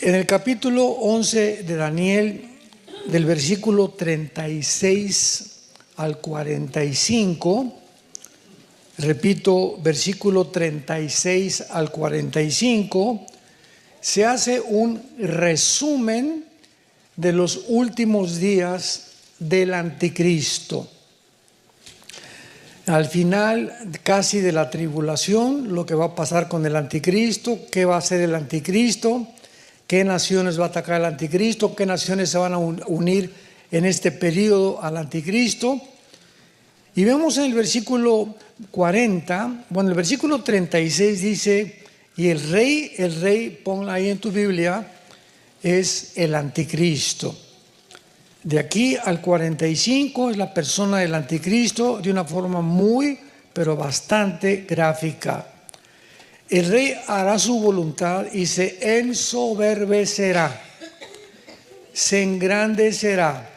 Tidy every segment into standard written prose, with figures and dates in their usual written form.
En el capítulo 11 de Daniel, del versículo 36 al 45, repito, versículo 36 al 45, se hace un resumen de los últimos días del anticristo. Al final casi de la tribulación, lo que va a pasar con el anticristo, qué va a hacer el anticristo, qué naciones va a atacar el anticristo, qué naciones se van a unir en este periodo al anticristo. Y vemos en el versículo 40, bueno, el versículo 36 dice, y el rey, ponla ahí en tu Biblia, es el anticristo. De aquí al 45 es la persona del anticristo de una forma muy, pero bastante gráfica. El rey hará su voluntad y se ensoberbecerá, se engrandecerá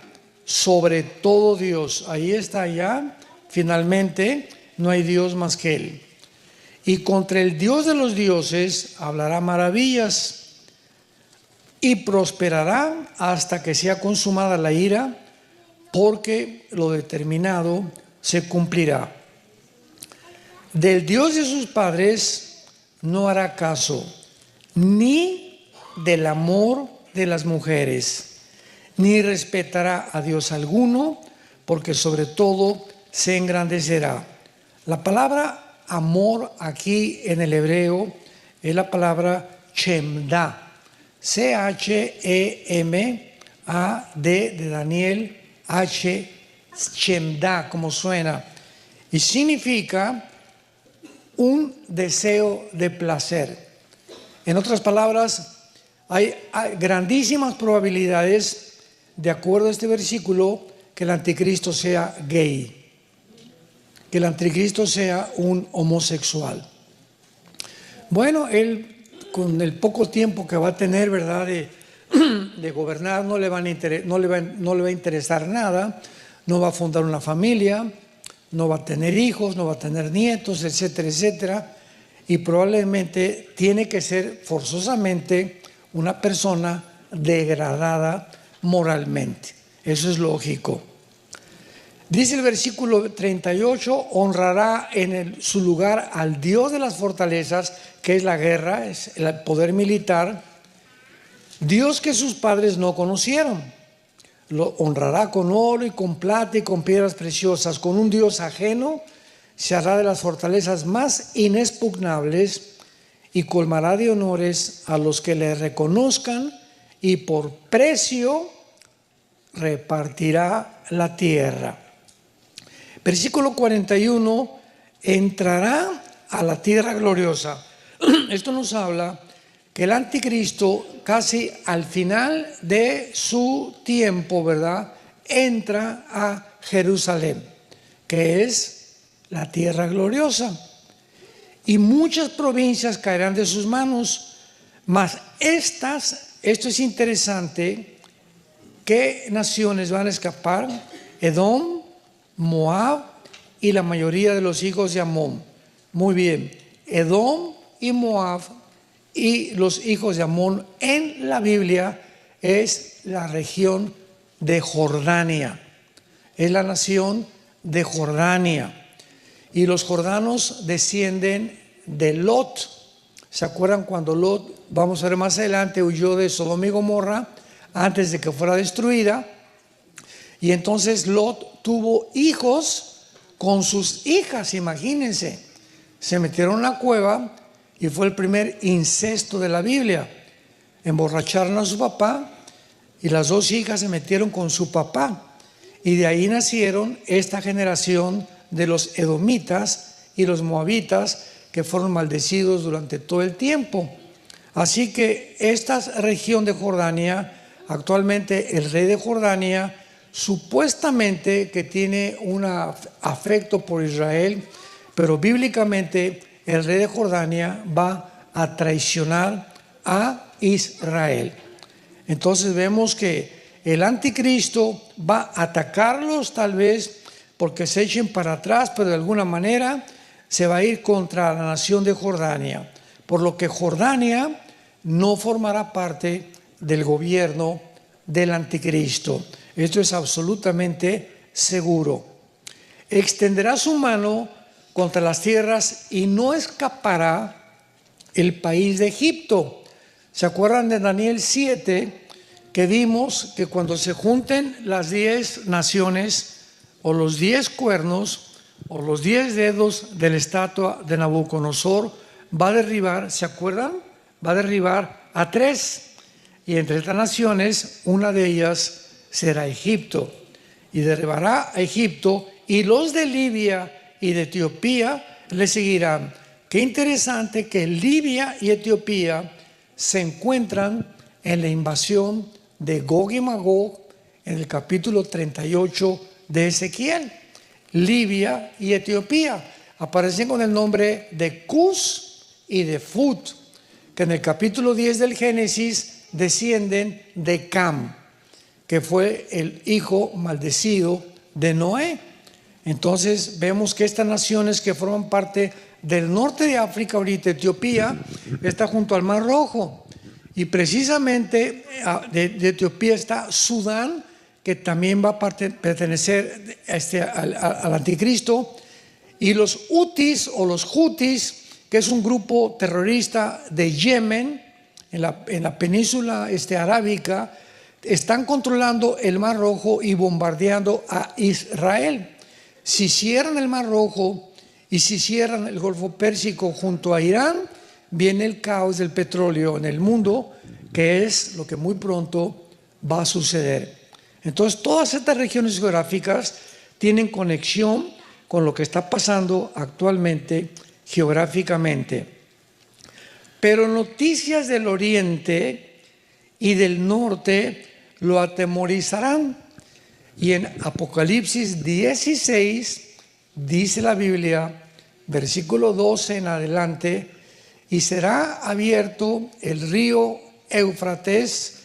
sobre todo Dios. Ahí está ya, finalmente, no hay Dios más que Él. Y contra el Dios de los dioses hablará maravillas y prosperará hasta que sea consumada la ira, porque lo determinado se cumplirá. Del Dios de sus padres no hará caso, ni del amor de las mujeres, ni respetará a Dios alguno, porque sobre todo se engrandecerá. La palabra amor aquí en el hebreo es la palabra chemda. C-H-E-M-A-D de Daniel, H, chemda, como suena, y significa un deseo de placer. En otras palabras, hay grandísimas probabilidades, de acuerdo a este versículo, que el anticristo sea gay, que el anticristo sea un homosexual. Bueno, él, con el poco tiempo que va a tener, ¿verdad?, de gobernar, no le va a interesar nada, no va a fundar una familia, no va a tener hijos, no va a tener nietos, etcétera, etcétera, y probablemente tiene que ser forzosamente una persona degradada moralmente. Eso es lógico. Dice el versículo 38, honrará en su lugar al Dios de las fortalezas, que es la guerra, es el poder militar, Dios que sus padres no conocieron. Lo honrará con oro y con plata y con piedras preciosas. Con un Dios ajeno se hará de las fortalezas más inexpugnables y colmará de honores a los que le reconozcan, y por precio repartirá la tierra. Versículo 41, entrará a la tierra gloriosa. Esto nos habla que el anticristo casi al final de su tiempo, ¿verdad?, entra a Jerusalén, que es la tierra gloriosa. Y muchas provincias caerán de sus manos, mas esto es interesante, ¿qué naciones van a escapar? Edom, Moab y la mayoría de los hijos de Amón. Muy bien, Edom y Moab y los hijos de Amón en la Biblia es la región de Jordania, es la nación de Jordania. Y los jordanos descienden de Lot. ¿Se acuerdan cuando Lot, vamos a ver más adelante, huyó de Sodoma y Gomorra antes de que fuera destruida? Y entonces Lot tuvo hijos con sus hijas, imagínense. Se metieron en la cueva y fue el primer incesto de la Biblia. Emborracharon a su papá y las dos hijas se metieron con su papá. Y de ahí nacieron esta generación de los edomitas y los moabitas, que fueron maldecidos durante todo el tiempo. Así que esta región de Jordania, actualmente el rey de Jordania, supuestamente que tiene un afecto por Israel, pero bíblicamente el rey de Jordania va a traicionar a Israel. Entonces vemos que el anticristo va a atacarlos, tal vez porque se echen para atrás, pero de alguna manera se va a ir contra la nación de Jordania, por lo que Jordania no formará parte del gobierno del anticristo. Esto es absolutamente seguro. Extenderá su mano contra las tierras y no escapará el país de Egipto. ¿Se acuerdan de Daniel 7? Que vimos que cuando se junten las 10 naciones o los 10 cuernos o los 10 dedos de la estatua de Nabucodonosor, va a derribar, ¿se acuerdan? Va a derribar a 3. Y entre estas naciones, una de ellas será Egipto. Y derribará a Egipto, y los de Libia y de Etiopía le seguirán. Qué interesante que Libia y Etiopía se encuentran en la invasión de Gog y Magog en el capítulo 38 de Ezequiel. Libia y Etiopía aparecen con el nombre de Cus y de Fut, que en el capítulo 10 del Génesis descienden de Cam, que fue el hijo maldecido de Noé. Entonces vemos que estas naciones que forman parte del norte de África, ahorita Etiopía, está junto al Mar Rojo. Y precisamente de Etiopía está Sudán, que también va a pertenecer al anticristo, y los Hutis o los Hutis, que es un grupo terrorista de Yemen, en la península arábica, están controlando el Mar Rojo y bombardeando a Israel. Si cierran el Mar Rojo y si cierran el Golfo Pérsico junto a Irán, viene el caos del petróleo en el mundo, que es lo que muy pronto va a suceder. Entonces, todas estas regiones geográficas tienen conexión con lo que está pasando actualmente geográficamente. Pero noticias del oriente y del norte lo atemorizarán. Y en Apocalipsis 16 dice la Biblia, versículo 12 en adelante, y será abierto el río Éufrates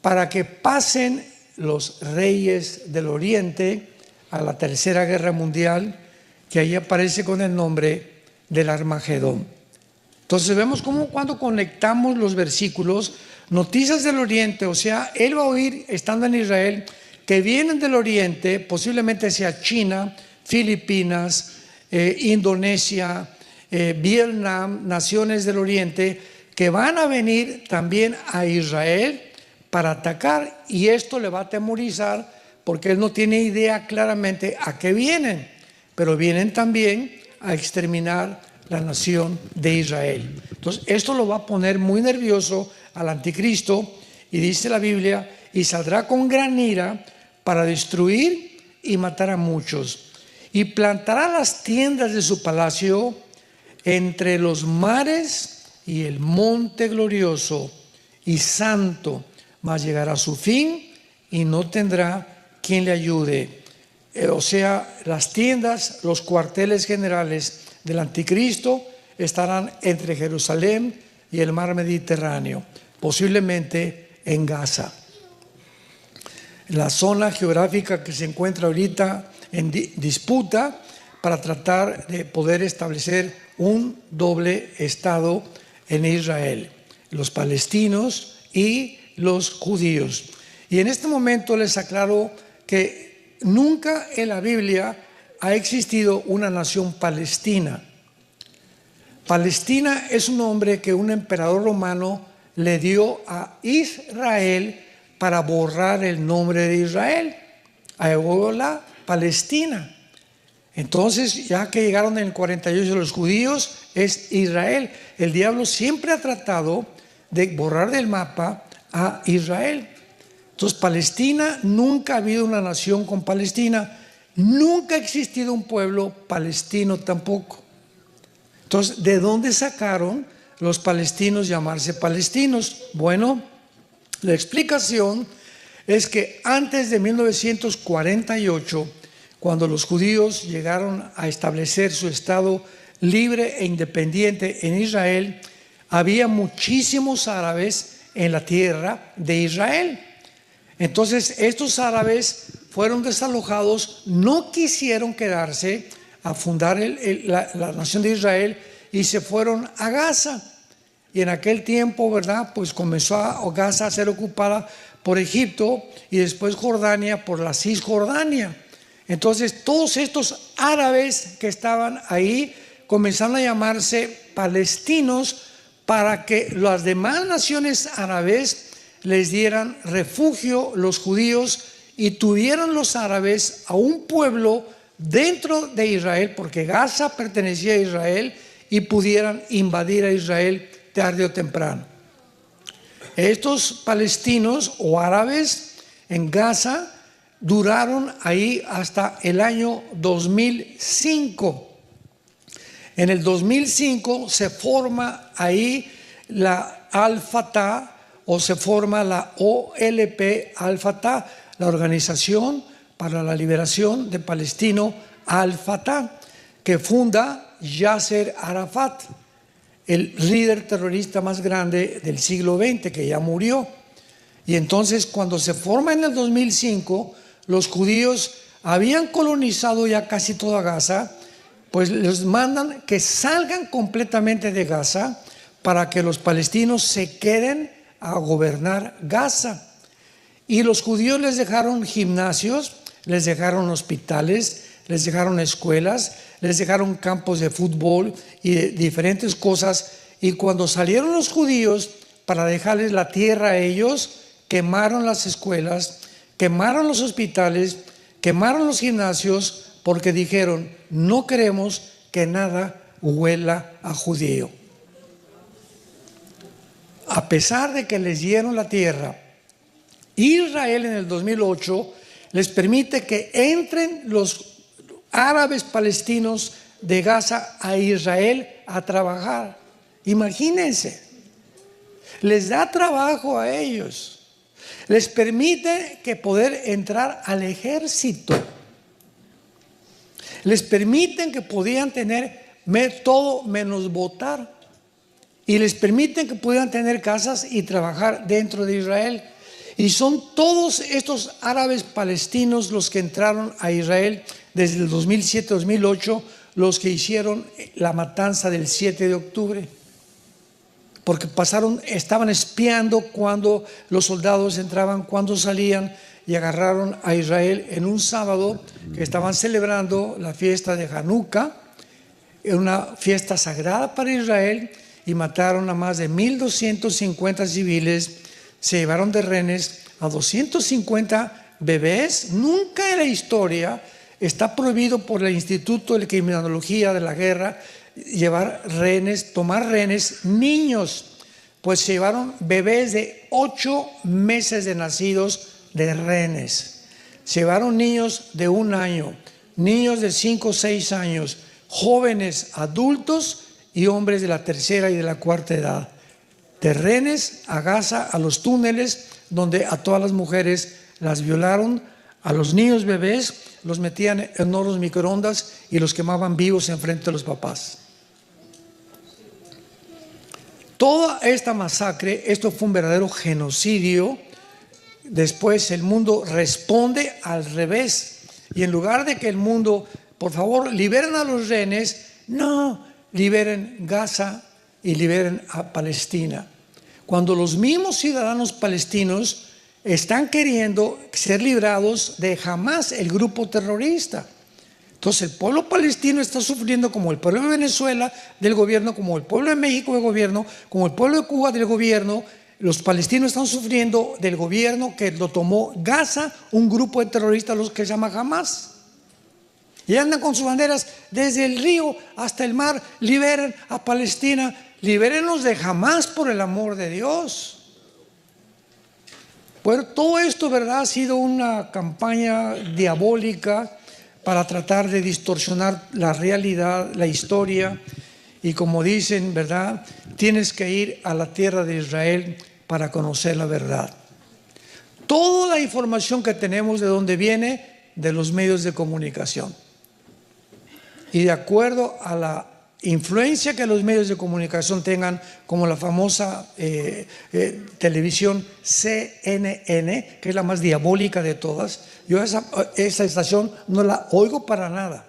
para que pasen los reyes del oriente a la tercera guerra mundial, que ahí aparece con el nombre del Armagedón. Entonces vemos cómo cuando conectamos los versículos, noticias del oriente, o sea, él va a oír estando en Israel, que vienen del oriente, posiblemente sea China, Filipinas, Indonesia, Vietnam, naciones del oriente, que van a venir también a Israel para atacar, y esto le va a atemorizar porque él no tiene idea claramente a qué vienen, pero vienen también a exterminar la nación de Israel. Entonces esto lo va a poner muy nervioso al anticristo, y dice la Biblia, y saldrá con gran ira para destruir y matar a muchos, y plantará las tiendas de su palacio entre los mares y el monte glorioso y santo, mas llegará a su fin y no tendrá quien le ayude. O sea, las tiendas, los cuarteles generales del anticristo estarán entre Jerusalén y el mar Mediterráneo, posiblemente en Gaza. La zona geográfica que se encuentra ahorita en disputa para tratar de poder establecer un doble estado en Israel, los palestinos y los judíos. Y en este momento les aclaro que nunca en la Biblia ha existido una nación palestina. Palestina es un nombre que un emperador romano le dio a Israel para borrar el nombre de Israel, a Eola, Palestina. Entonces, ya que llegaron en el 48 los judíos, es Israel. El diablo siempre ha tratado de borrar del mapa a Israel. Entonces, Palestina, nunca ha habido una nación con Palestina, nunca ha existido un pueblo palestino tampoco. Entonces, ¿de dónde sacaron los palestinos llamarse palestinos? Bueno, la explicación es que antes de 1948, cuando los judíos llegaron a establecer su estado libre e independiente en Israel, había muchísimos árabes en la tierra de Israel. Entonces estos árabes fueron desalojados, no quisieron quedarse a fundar la nación de Israel y se fueron a Gaza. y en aquel tiempo, ¿verdad? Pues comenzó Gaza a ser ocupada por Egipto y después Jordania por la Cisjordania. Entonces todos estos árabes que estaban ahí comenzaron a llamarse palestinos para que las demás naciones árabes les dieran refugio los judíos y tuvieran los árabes a un pueblo dentro de Israel, porque Gaza pertenecía a Israel, y pudieran invadir a Israel tarde o temprano. Estos palestinos o árabes en Gaza duraron ahí hasta el año 2005. En el 2005 se forma ahí la Al-Fatah, o se forma la OLP Al-Fatah, la Organización para la Liberación de Palestino Al-Fatah, que funda Yasser Arafat, el líder terrorista más grande del siglo XX, que ya murió. Y entonces, cuando se forma en el 2005, los judíos habían colonizado ya casi toda Gaza, pues les mandan que salgan completamente de Gaza para que los palestinos se queden a gobernar Gaza. Y los judíos les dejaron gimnasios, les dejaron hospitales, les dejaron escuelas, les dejaron campos de fútbol y de diferentes cosas. Y cuando salieron los judíos para dejarles la tierra a ellos, quemaron las escuelas, quemaron los hospitales, quemaron los gimnasios, porque dijeron: no queremos que nada huela a judío. A pesar de que les dieron la tierra, Israel en el 2008 les permite que entren los árabes palestinos de Gaza a Israel a trabajar. Imagínense, les da trabajo a ellos, les permite que poder entrar al ejército, les permiten que podían tener todo menos votar, y les permiten que puedan tener casas y trabajar dentro de Israel. Y son todos estos árabes palestinos los que entraron a Israel desde el 2007-2008, los que hicieron la matanza del 7 de octubre. Porque estaban espiando cuando los soldados entraban, cuando salían, y agarraron a Israel en un sábado que estaban celebrando la fiesta de Hanukkah, una fiesta sagrada para Israel, y mataron a más de 1,250 civiles. Se llevaron de rehenes a 250 bebés. Nunca en la historia está prohibido por el Instituto de Criminología de la Guerra llevar rehenes, tomar rehenes niños. Pues se llevaron bebés de 8 meses de nacidos de rehenes. Se llevaron niños de 1 año, niños de 5 o 6 años, jóvenes, adultos y hombres de la tercera y de la cuarta edad. De rehenes a Gaza, a los túneles, donde a todas las mujeres las violaron, a los niños bebés los metían en hornos microondas y los quemaban vivos enfrente de los papás. Toda esta masacre, esto fue un verdadero genocidio. Después el mundo responde al revés, y en lugar de que el mundo, por favor, liberen a los rehenes, no, liberen Gaza y liberen a Palestina. Cuando los mismos ciudadanos palestinos están queriendo ser librados de Hamás, el grupo terrorista. Entonces el pueblo palestino está sufriendo, como el pueblo de Venezuela del gobierno, como el pueblo de México del gobierno, como el pueblo de Cuba del gobierno. Los palestinos están sufriendo del gobierno que lo tomó Gaza, un grupo de terroristas, los que se llama Hamás. Y andan con sus banderas desde el río hasta el mar: liberen a Palestina, libérenlos de Hamás, por el amor de Dios. Bueno, todo esto, ¿verdad?, ha sido una campaña diabólica para tratar de distorsionar la realidad, la historia. Y como dicen, ¿verdad?, tienes que ir a la tierra de Israel para conocer la verdad. Toda la información que tenemos, ¿de dónde viene? De los medios de comunicación. Y de acuerdo a la influencia que los medios de comunicación tengan, como la famosa televisión CNN, que es la más diabólica de todas, yo esa estación no la oigo para nada,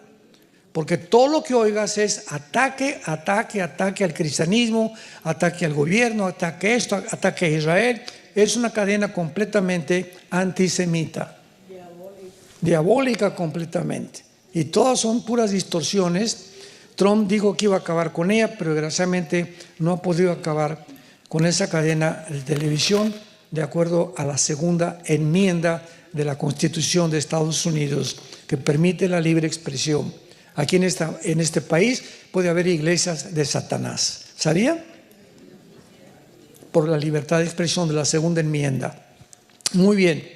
porque todo lo que oigas es ataque, ataque, ataque al cristianismo, ataque al gobierno, ataque a esto, ataque a Israel. Es una cadena completamente antisemita, diabólica completamente. Y todas son puras distorsiones. Trump dijo que iba a acabar con ella, pero desgraciadamente no ha podido acabar con esa cadena de televisión, de acuerdo a la segunda enmienda de la Constitución de Estados Unidos, que permite la libre expresión. Aquí en este país puede haber iglesias de Satanás. ¿Sabían? Por la libertad de expresión de la segunda enmienda. Muy bien.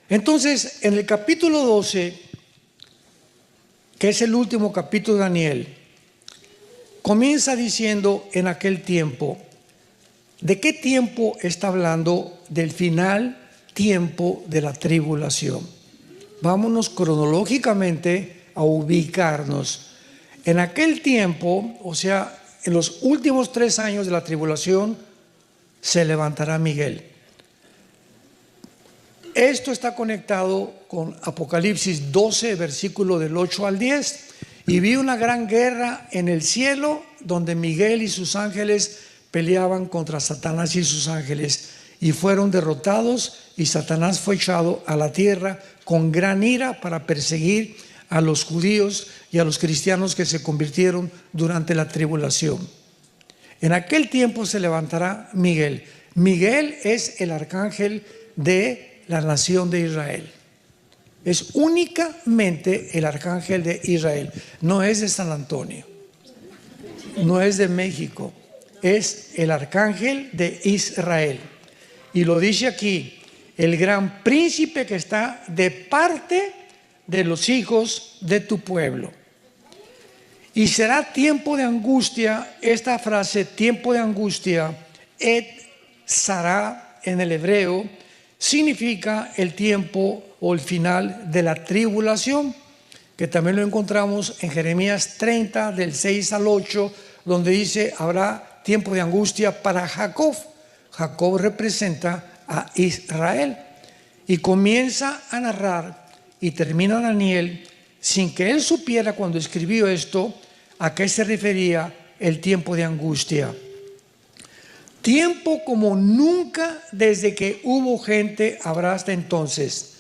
Entonces, en el capítulo 12, que es el último capítulo de Daniel, comienza diciendo en aquel tiempo. ¿De qué tiempo está hablando? Del final tiempo de la tribulación. Vámonos cronológicamente a ubicarnos. En aquel tiempo, o sea, en los últimos 3 años de la tribulación, se levantará Miguel. Esto está conectado con Apocalipsis 12, versículo del 8 al 10. Y vi una gran guerra en el cielo, donde Miguel y sus ángeles peleaban contra Satanás y sus ángeles, y fueron derrotados, y Satanás fue echado a la tierra con gran ira para perseguir a los judíos y a los cristianos que se convirtieron durante la tribulación. En aquel tiempo se levantará Miguel. Miguel es el arcángel de la nación de Israel. Es únicamente el arcángel de Israel. No es de San Antonio, no es de México. Es el arcángel de Israel. Y lo dice aquí, el gran príncipe que está de parte de los hijos de tu pueblo. Y será tiempo de angustia. Esta frase, tiempo de angustia, et sará en el hebreo, significa el tiempo o el final de la tribulación, que también lo encontramos en Jeremías 30, del 6 al 8, donde dice, habrá tiempo de angustia para Jacob. Jacob representa a Israel. Y comienza a narrar y termina Daniel sin que él supiera cuando escribió esto a qué se refería el tiempo de angustia. Tiempo como nunca desde que hubo gente habrá hasta entonces.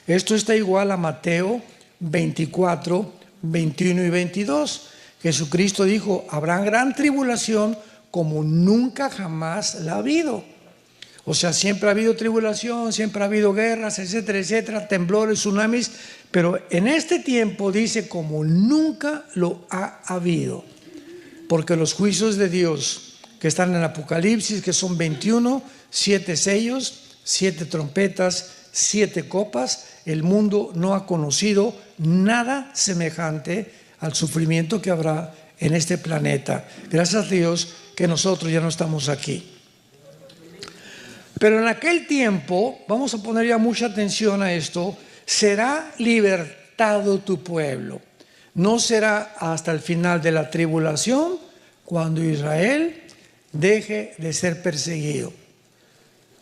Esto está igual a Mateo 24, 21 y 22. Jesucristo dijo, habrá gran tribulación como nunca jamás la ha habido. O sea, siempre ha habido tribulación, siempre ha habido guerras, etcétera, etcétera, temblores, tsunamis, pero en este tiempo dice como nunca lo ha habido, porque los juicios de Dios que están en Apocalipsis, que son 21, 7 sellos, 7 trompetas, 7 copas, el mundo no ha conocido nada semejante al sufrimiento que habrá en este planeta. Gracias a Dios que nosotros ya no estamos aquí. Pero en aquel tiempo, vamos a poner ya mucha atención a esto, será libertado tu pueblo. No será hasta el final de la tribulación, cuando Israel deje de ser perseguido.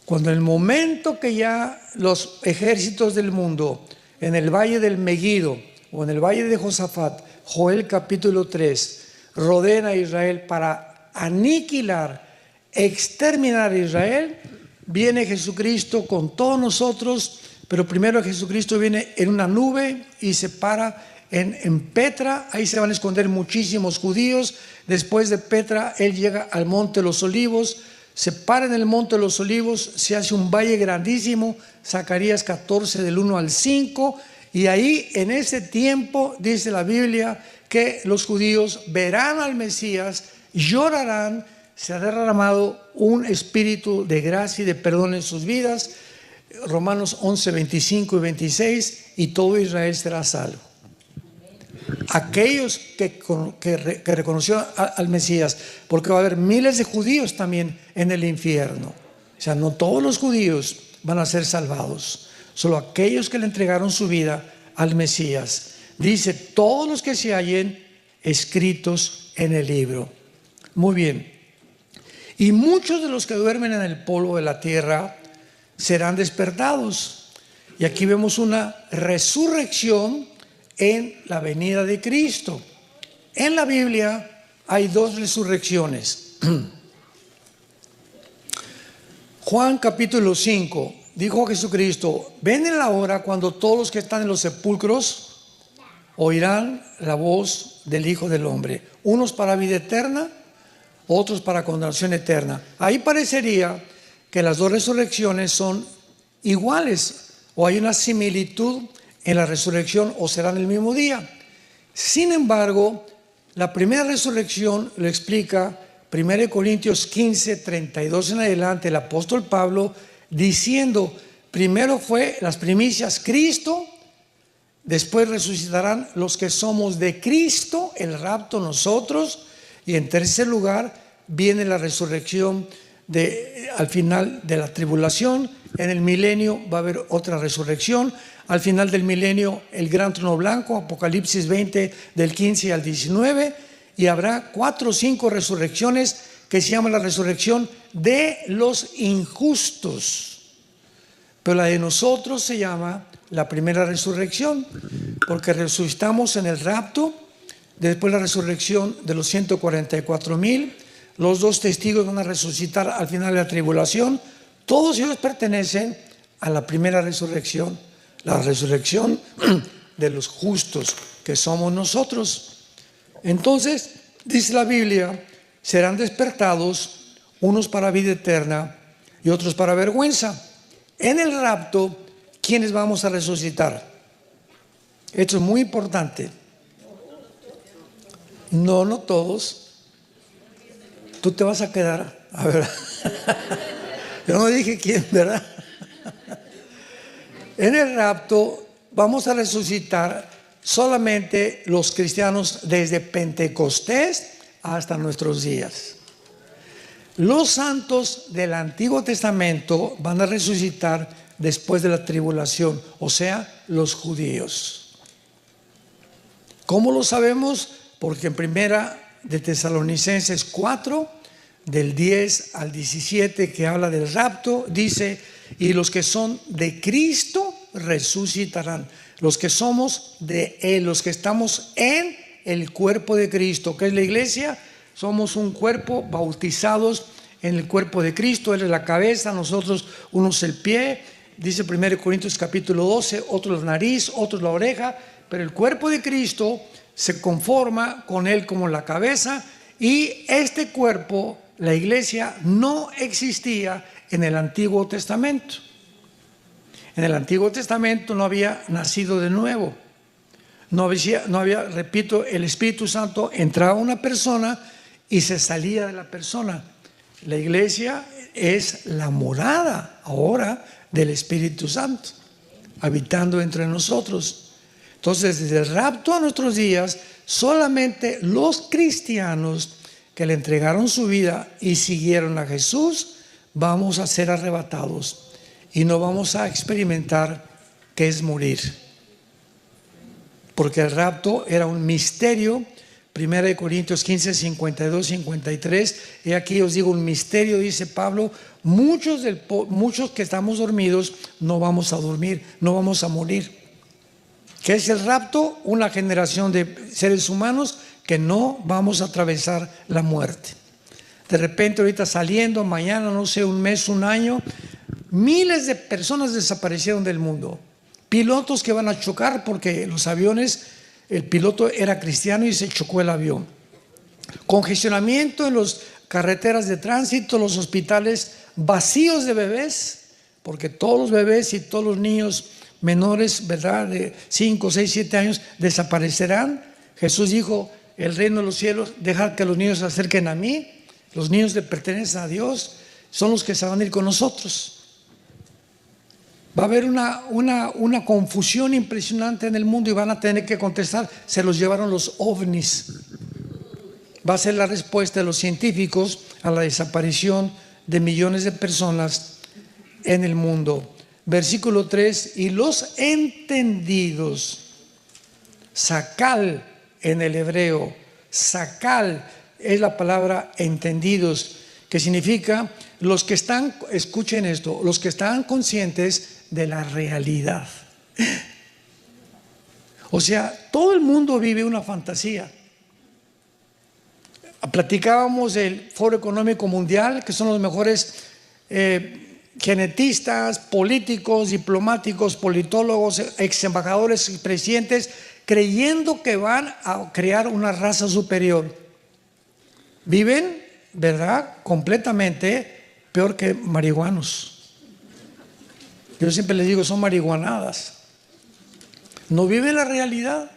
Cuando el momento que ya los ejércitos del mundo, en el valle del Megido o en el valle de Josafat, Joel capítulo 3, rodean a Israel para aniquilar, exterminar a Israel, viene Jesucristo con todos nosotros, pero primero Jesucristo viene en una nube y se para en Petra. Ahí se van a esconder muchísimos judíos. Después de Petra, Él llega al Monte de los Olivos, se para en el Monte de los Olivos, se hace un valle grandísimo, Zacarías 14 del 1 al 5, y ahí en ese tiempo dice la Biblia que los judíos verán al Mesías, llorarán, se ha derramado un espíritu de gracia y de perdón en sus vidas, Romanos 11, 25 y 26, y todo Israel será salvo. Aquellos que reconocieron al Mesías, porque va a haber miles de judíos también en el infierno. O sea, no todos los judíos van a ser salvados, solo aquellos que le entregaron su vida al Mesías. Dice, todos los que se hallen escritos en el libro. Muy bien. Y muchos de los que duermen en el polvo de la tierra serán despertados. Y aquí vemos una resurrección en la venida de Cristo. En la Biblia hay dos resurrecciones. Juan capítulo 5, dijo Jesucristo: ven en la hora cuando todos los que están en los sepulcros oirán la voz del Hijo del Hombre, unos para vida eterna, otros para condenación eterna. Ahí parecería que las dos resurrecciones son iguales, o hay una similitud en la resurrección, o serán el mismo día. Sin embargo, la primera resurrección lo explica 1 Corintios 15, 32 en adelante, el apóstol Pablo, diciendo: primero fue las primicias Cristo, después resucitarán los que somos de Cristo, el rapto nosotros, y en tercer lugar viene la resurrección al final de la tribulación. En el milenio va a haber otra resurrección. Al final del milenio, el gran trono blanco, Apocalipsis 20, del 15 al 19, y habrá 4 o 5 resurrecciones que se llama la resurrección de los injustos. Pero la de nosotros se llama la primera resurrección, porque resucitamos en el rapto, después la resurrección de los 144,000, los 2 testigos van a resucitar al final de la tribulación. Todos ellos pertenecen a la primera resurrección, la resurrección de los justos, que somos nosotros. Entonces, dice la Biblia, serán despertados unos para vida eterna y otros para vergüenza. En el rapto, ¿quiénes vamos a resucitar? Esto es muy importante. No todos. Tú te vas a quedar, a ver. Yo no dije quién, ¿verdad? En el rapto vamos a resucitar solamente los cristianos desde Pentecostés hasta nuestros días. Los santos del Antiguo Testamento van a resucitar después de la tribulación, o sea, los judíos. ¿Cómo lo sabemos? Porque en primera de Tesalonicenses 4, del 10 al 17, que habla del rapto, dice: y los que son de Cristo resucitarán. Los que somos de Él, los que estamos en el cuerpo de Cristo, que es la iglesia, somos un cuerpo bautizados en el cuerpo de Cristo. Él es la cabeza, nosotros unos el pie. Dice 1 Corintios capítulo 12, otros la nariz, otros la oreja, pero el cuerpo de Cristo se conforma con Él como la cabeza, y este cuerpo, la iglesia, no existía en el Antiguo Testamento. En el Antiguo Testamento no había nacido de nuevo. No había, repito, el Espíritu Santo entraba a una persona y se salía de la persona. La iglesia es la morada ahora del Espíritu Santo, habitando entre nosotros. Entonces, desde el rapto a nuestros días, solamente los cristianos que le entregaron su vida y siguieron a Jesús, vamos a ser arrebatados y no vamos a experimentar qué es morir. Porque el rapto era un misterio. 1 Corintios 15, 52, 53. Y aquí os digo un misterio, dice Pablo: muchos que estamos dormidos no vamos a dormir, no vamos a morir. ¿Qué es el rapto? Una generación de seres humanos que no vamos a atravesar la muerte. De repente, ahorita saliendo, mañana, no sé, un mes, un año, miles de personas desaparecieron del mundo. Pilotos que van a chocar porque los aviones, el piloto era cristiano y se chocó el avión. Congestionamiento en las carreteras de tránsito, los hospitales vacíos de bebés, porque todos los bebés y todos los niños menores, ¿verdad?, de 5, 6, 7 años desaparecerán. Jesús dijo: el reino de los cielos, dejad que los niños se acerquen a mí. Los niños le pertenecen a Dios, son los que se van a ir con nosotros. Va a haber una confusión impresionante en el mundo y van a tener que contestar: se los llevaron los ovnis. Va a ser la respuesta de los científicos a la desaparición de millones de personas en el mundo. Versículo 3: y los entendidos, sakal en el hebreo, sakal es la palabra entendidos, que significa los que están, escuchen esto, los que están conscientes de la realidad. O sea, todo el mundo vive una fantasía. Platicábamos del Foro Económico Mundial, que son los mejores genetistas, políticos, diplomáticos, politólogos, ex embajadores y presidentes, creyendo que van a crear una raza superior. Viven, ¿verdad?, completamente peor que marihuanos. Yo siempre les digo, son marihuanadas. No viven la realidad.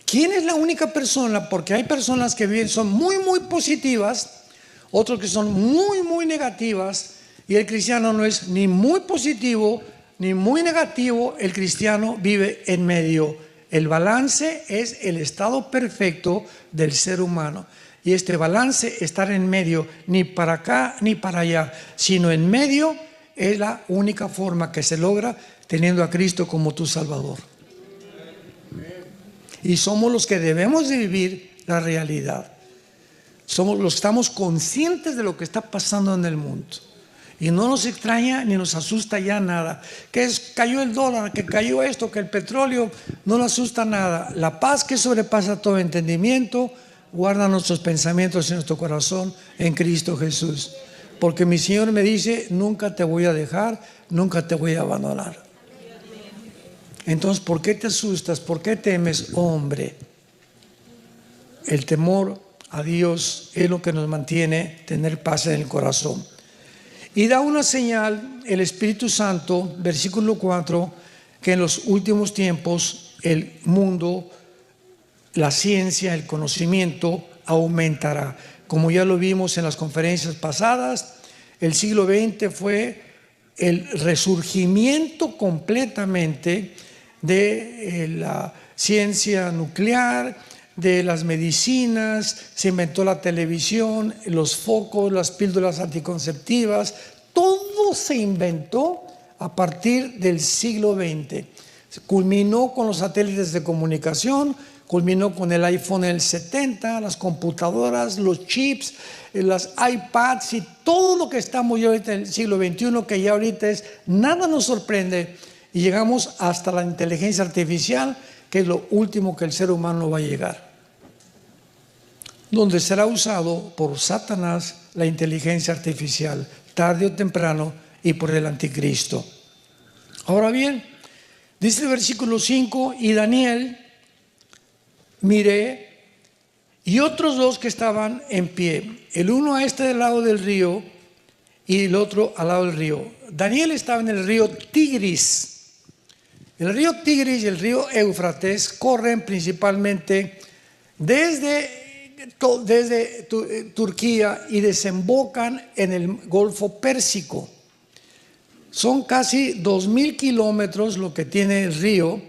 ¿Quién es la única persona? Porque hay personas que viven, son muy, muy positivas, otros que son muy, muy negativas, y el cristiano no es ni muy positivo ni muy negativo. El cristiano vive en medio. El balance es el estado perfecto del ser humano. Y este balance, estar en medio, ni para acá ni para allá, sino en medio, es la única forma que se logra teniendo a Cristo como tu Salvador. Y somos los que debemos de vivir la realidad. Somos los que estamos conscientes de lo que está pasando en el mundo. Y no nos extraña ni nos asusta ya nada. Cayó el dólar, que cayó esto, que el petróleo, no nos asusta nada. La paz que sobrepasa todo entendimiento guarda nuestros pensamientos en nuestro corazón en Cristo Jesús. Porque mi Señor me dice, nunca te voy a dejar, nunca te voy a abandonar. Entonces, ¿por qué te asustas? ¿Por qué temes, hombre? El temor a Dios es lo que nos mantiene tener paz en el corazón. Y da una señal el Espíritu Santo, versículo 4, que en los últimos tiempos el mundo, la ciencia, el conocimiento aumentará. Como ya lo vimos en las conferencias pasadas, el siglo XX fue el resurgimiento completamente de la ciencia nuclear, de las medicinas, se inventó la televisión, los focos, las píldoras anticonceptivas, todo se inventó a partir del siglo XX. Culminó con los satélites de comunicación, culminó con el iPhone en el 70, las computadoras, los chips, las iPads y todo lo que estamos ya ahorita en el siglo XXI, que ya ahorita nada nos sorprende, y llegamos hasta la inteligencia artificial, que es lo último que el ser humano va a llegar, donde será usado por Satanás la inteligencia artificial, tarde o temprano, y por el anticristo. Ahora bien, dice el versículo 5, y Daniel miré, y otros dos que estaban en pie, el uno a este lado del río y el otro al lado del río. Daniel estaba en el río Tigris. El río Tigris y el río Éufrates corren principalmente desde Turquía y desembocan en el Golfo Pérsico. Son casi 2000 kilómetros lo que tiene el río,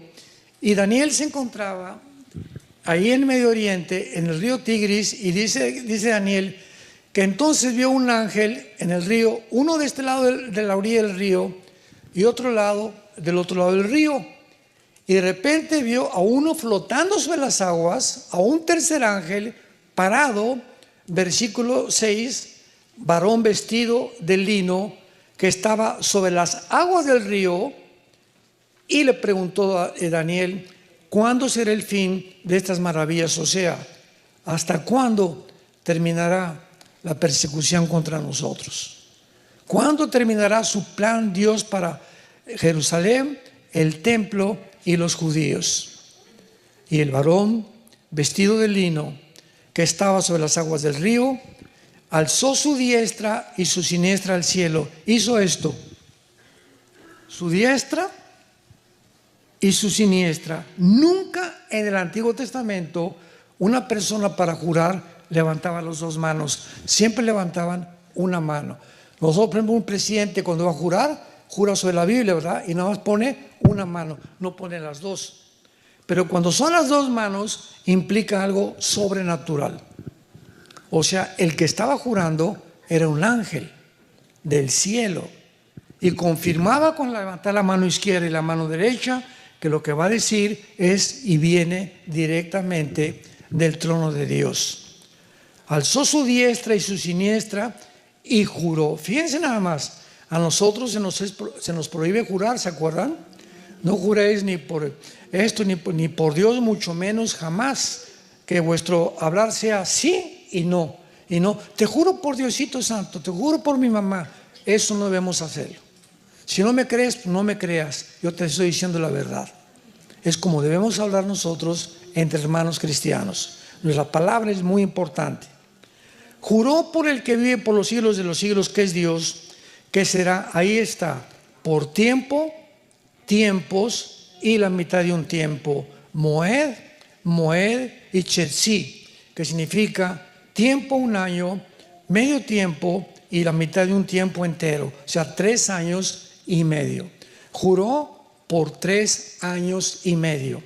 y Daniel se encontraba ahí en Medio Oriente, en el río Tigris, y dice Daniel que entonces vio un ángel en el río, uno de este lado de la orilla del río y otro lado del otro lado del río. Y de repente vio a uno flotando sobre las aguas, a un tercer ángel parado, versículo 6, varón vestido de lino, que estaba sobre las aguas del río, y le preguntó a Daniel, ¿cuándo será el fin de estas maravillas? O sea, ¿hasta cuándo terminará la persecución contra nosotros? ¿Cuándo terminará su plan Dios para Jerusalén, el templo y los judíos? Y el varón vestido de lino, que estaba sobre las aguas del río, alzó su diestra y su siniestra al cielo. Hizo esto, su diestra y su siniestra. Nunca en el Antiguo Testamento una persona para jurar levantaba las dos manos, siempre levantaban una mano. Nosotros, por ejemplo, un presidente cuando va a jurar, jura sobre la Biblia, ¿verdad? Y nada más pone una mano, no pone las dos. Pero cuando son las dos manos, implica algo sobrenatural. O sea, el que estaba jurando era un ángel del cielo, y confirmaba con levantar la mano izquierda y la mano derecha que lo que va a decir es y viene directamente del trono de Dios. Alzó su diestra y su siniestra y juró. Fíjense nada más, a nosotros se nos prohíbe jurar, ¿se acuerdan? No juréis ni por esto ni por Dios, mucho menos jamás, que vuestro hablar sea sí y no. Y no, te juro por Diosito Santo, te juro por mi mamá, eso no debemos hacerlo. Si no me crees, no me creas, yo te estoy diciendo la verdad. Es como debemos hablar nosotros entre hermanos cristianos. Nuestra palabra es muy importante. Juró por el que vive por los siglos de los siglos, que es Dios, que será, ahí está, por tiempo, tiempos y la mitad de un tiempo. Moed, Moed y Chetzi, que significa tiempo, un año, medio tiempo y la mitad de un tiempo entero, o sea, 3 años y medio. Juró por 3 años y medio.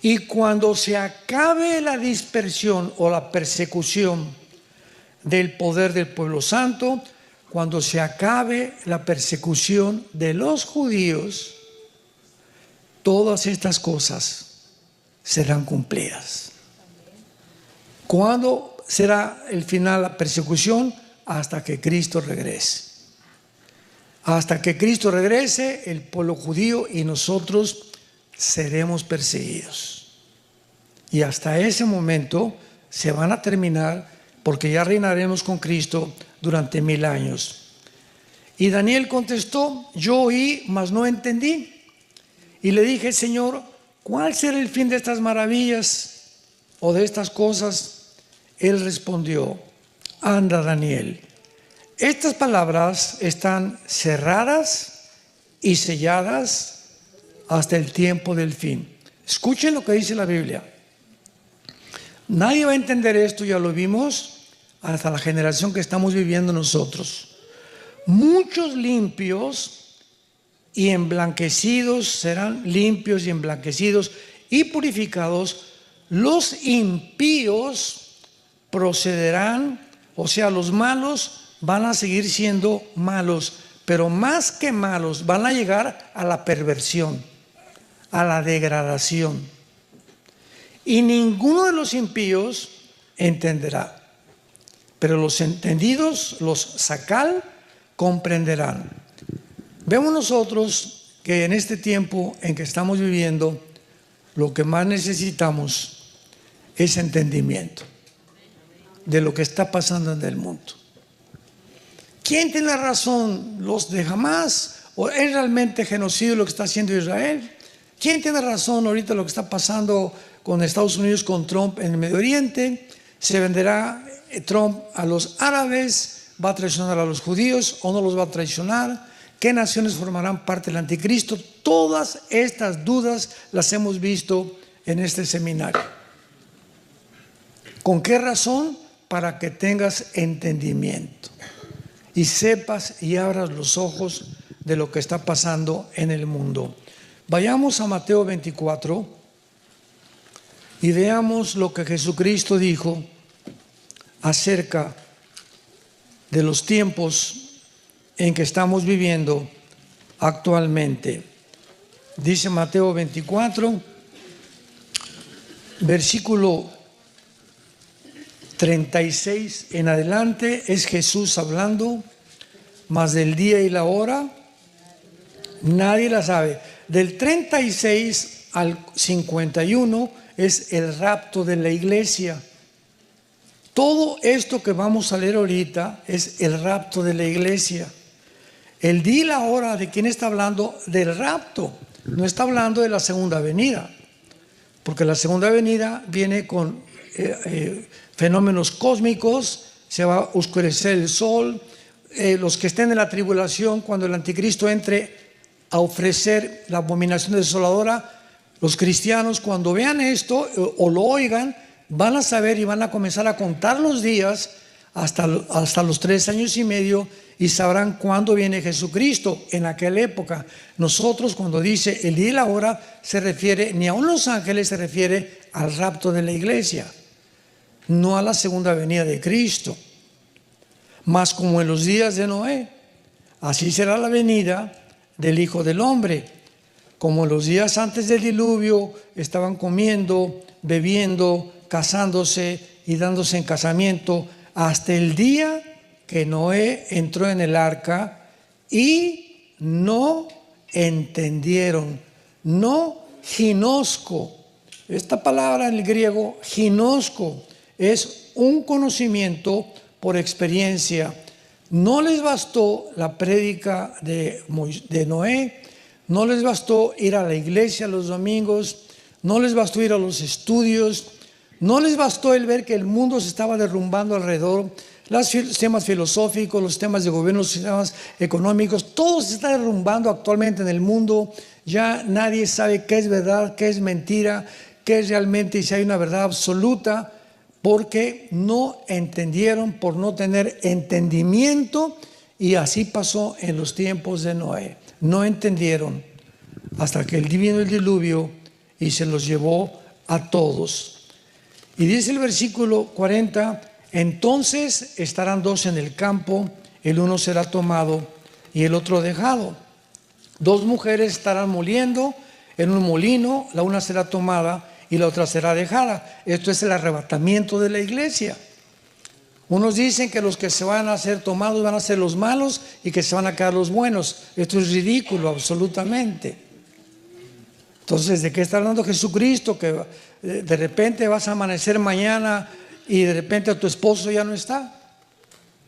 Y cuando se acabe la dispersión o la persecución del poder del pueblo santo, cuando se acabe la persecución de los judíos, todas estas cosas serán cumplidas. ¿Cuándo será el final de la persecución? Hasta que Cristo regrese. Hasta que Cristo regrese, el pueblo judío y nosotros seremos perseguidos. Y hasta ese momento se van a terminar, porque ya reinaremos con Cristo durante 1000 años. Y Daniel contestó: yo oí, mas no entendí. Y le dije: Señor, ¿cuál será el fin de estas maravillas o de estas cosas? Él respondió: anda, Daniel, estas palabras están cerradas y selladas hasta el tiempo del fin. Escuchen lo que dice la Biblia. Nadie va a entender esto, ya lo vimos, hasta la generación que estamos viviendo nosotros. Muchos limpios y emblanquecidos serán limpios y emblanquecidos y purificados. Los impíos procederán, o sea, los malos van a seguir siendo malos, pero más que malos van a llegar a la perversión, a la degradación. Y ninguno de los impíos entenderá, pero los entendidos, los sacal, comprenderán. Vemos nosotros que en este tiempo en que estamos viviendo, lo que más necesitamos es entendimiento de lo que está pasando en el mundo. ¿Quién tiene la razón? ¿Los de Hamás? ¿O es realmente genocidio lo que está haciendo Israel? ¿Quién tiene razón ahorita lo que está pasando con Estados Unidos, con Trump en el Medio Oriente? ¿Se venderá Trump a los árabes? ¿Va a traicionar a los judíos o no los va a traicionar? ¿Qué naciones formarán parte del anticristo? Todas estas dudas las hemos visto en este seminario. ¿Con qué razón? Para que tengas entendimiento y sepas y abras los ojos de lo que está pasando en el mundo. Vayamos a Mateo 24 y veamos lo que Jesucristo dijo acerca de los tiempos en que estamos viviendo actualmente. Dice Mateo 24, versículo 36 en adelante, es Jesús hablando, mas del día y la hora nadie la sabe. Del 36 al 51 es el rapto de la iglesia. Todo esto que vamos a leer ahorita es el rapto de la iglesia. El día y la hora, ¿de quién está hablando? Del rapto. No está hablando de la segunda venida, porque la segunda venida viene con fenómenos cósmicos, se va a oscurecer el sol, los que estén en la tribulación, cuando el anticristo entre a ofrecer la abominación desoladora, los cristianos cuando vean esto o lo oigan, van a saber y van a comenzar a contar los días hasta los 3 años y medio y sabrán cuándo viene Jesucristo en aquella época. Nosotros, cuando dice el día y la hora, se refiere, ni aun los ángeles, se refiere al rapto de la iglesia, no a la segunda venida de Cristo. Mas como en los días de Noé, así será la venida del Hijo del Hombre. Como en los días antes del diluvio estaban comiendo, bebiendo, casándose y dándose en casamiento, hasta el día que Noé entró en el arca y no entendieron. No ginosco. Esta palabra en el griego, ginosco, es un conocimiento por experiencia. No les bastó la prédica de Noé, no les bastó ir a la iglesia los domingos, no les bastó ir a los estudios, no les bastó el ver que el mundo se estaba derrumbando alrededor, los temas filosóficos, los temas de gobierno, los temas económicos, todo se está derrumbando actualmente en el mundo. Ya nadie sabe qué es verdad, qué es mentira, qué es realmente y si hay una verdad absoluta, porque no entendieron, por no tener entendimiento, y así pasó en los tiempos de Noé. No entendieron hasta que vino el diluvio y se los llevó a todos. Y dice el versículo 40, entonces estarán dos en el campo, el uno será tomado y el otro dejado. Dos mujeres estarán moliendo en un molino, la una será tomada y la otra será dejada. Esto es el arrebatamiento de la iglesia. Unos dicen que los que se van a ser tomados van a ser los malos y que se van a quedar los buenos. Esto es ridículo, absolutamente. Entonces, ¿de qué está hablando Jesucristo? Que de repente vas a amanecer mañana y de repente tu esposo ya no está,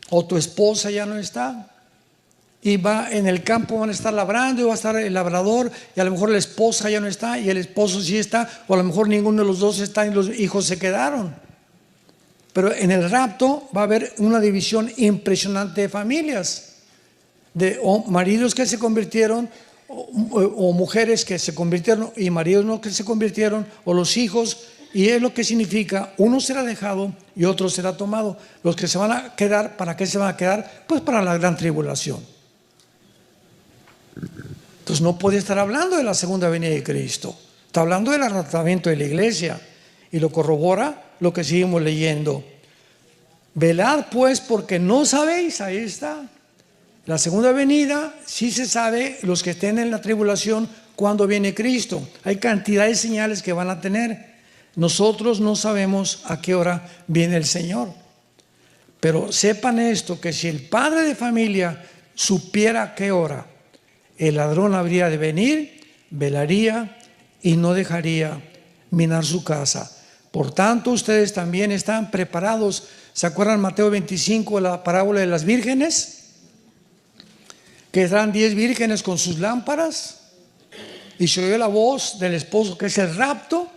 o tu esposa ya no está, y va en el campo, van a estar labrando y va a estar el labrador, y a lo mejor la esposa ya no está y el esposo sí está, o a lo mejor ninguno de los dos está y los hijos se quedaron. Pero en el rapto va a haber una división impresionante de familias, de maridos que se convirtieron o mujeres que se convirtieron y maridos no que se convirtieron, o los hijos. Y es lo que significa, uno será dejado y otro será tomado. Los que se van a quedar, ¿para qué se van a quedar? Pues para la gran tribulación. Entonces no puede estar hablando de la segunda venida de Cristo, está hablando del arrebatamiento de la iglesia, y lo corrobora lo que seguimos leyendo. Velad pues porque no sabéis, ahí está. La segunda venida sí se sabe, los que estén en la tribulación, cuando viene Cristo. Hay cantidad de señales que van a tener. Nosotros no sabemos a qué hora viene el Señor. Pero sepan esto, que si el padre de familia supiera a qué hora el ladrón habría de venir, velaría y no dejaría minar su casa. Por tanto, ustedes también están preparados. ¿Se acuerdan Mateo 25, la parábola de las vírgenes? Que eran 10 vírgenes con sus lámparas, y se oyó la voz del esposo, que es el rapto.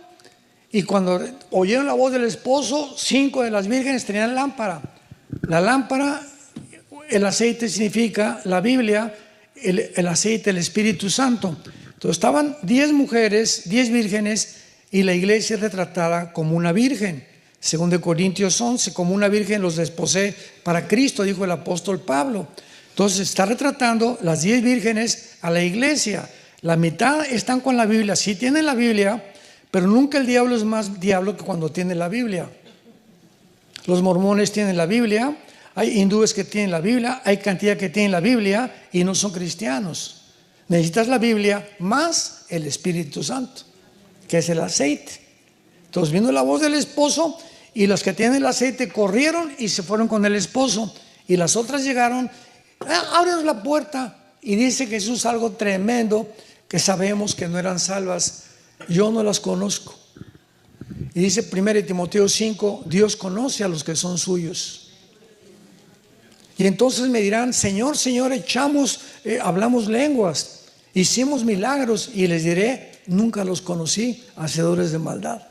Y cuando oyeron la voz del esposo, 5 de las vírgenes tenían lámpara. La lámpara, el aceite significa la Biblia, el aceite, el Espíritu Santo. Entonces estaban 10 mujeres, 10 vírgenes, y la iglesia es retratada como una virgen. Según de Corintios 11, como una virgen los desposee para Cristo, dijo el apóstol Pablo. Entonces está retratando las 10 vírgenes a la iglesia. La mitad están con la Biblia, sí tienen la Biblia, pero nunca el diablo es más diablo que cuando tiene la Biblia. Los mormones tienen la Biblia, hay hindúes que tienen la Biblia, hay cantidad que tienen la Biblia y no son cristianos. Necesitas la Biblia más el Espíritu Santo, que es el aceite. Entonces vino la voz del esposo y los que tienen el aceite corrieron y se fueron con el esposo, y las otras llegaron, ábrenos la puerta, y dice Jesús algo tremendo que sabemos que no eran salvas. Yo no las conozco. Y dice 1 Timoteo 5, Dios conoce a los que son suyos. Y entonces me dirán, Señor, Señor, hablamos lenguas, hicimos milagros, y les diré, nunca los conocí, hacedores de maldad.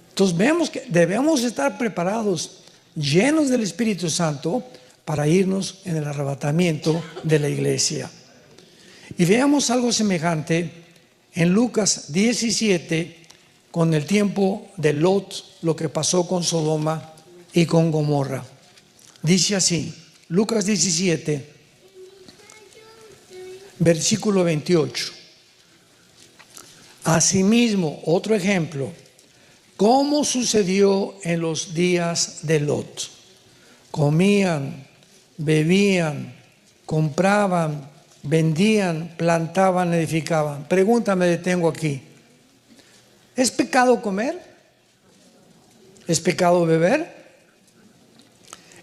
Entonces vemos que debemos estar preparados, llenos del Espíritu Santo, para irnos en el arrebatamiento de la iglesia. Y veamos algo semejante en Lucas 17, con el tiempo de Lot, lo que pasó con Sodoma y con Gomorra. Dice así, Lucas 17, versículo 28. Asimismo, otro ejemplo, ¿cómo sucedió en los días de Lot? Comían, bebían, compraban, vendían, plantaban, edificaban. Pregunta, me detengo aquí. ¿Es pecado comer? ¿Es pecado beber?